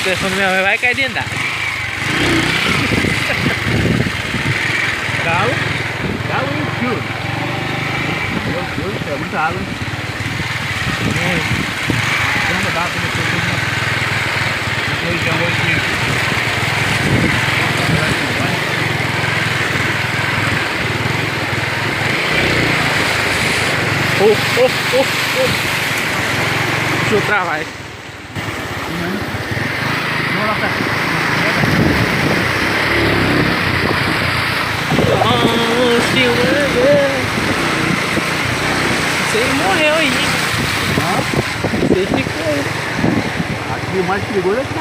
telefone minha mãe vai cair dentro d'água. Galo. Galo e chuva. Meu Deus do céu, muita água. Vamos dar para você uma região aqui. Deixa eu travar aí. Você morreu aí. Você ficou aí. Aqui o mais perigoso é que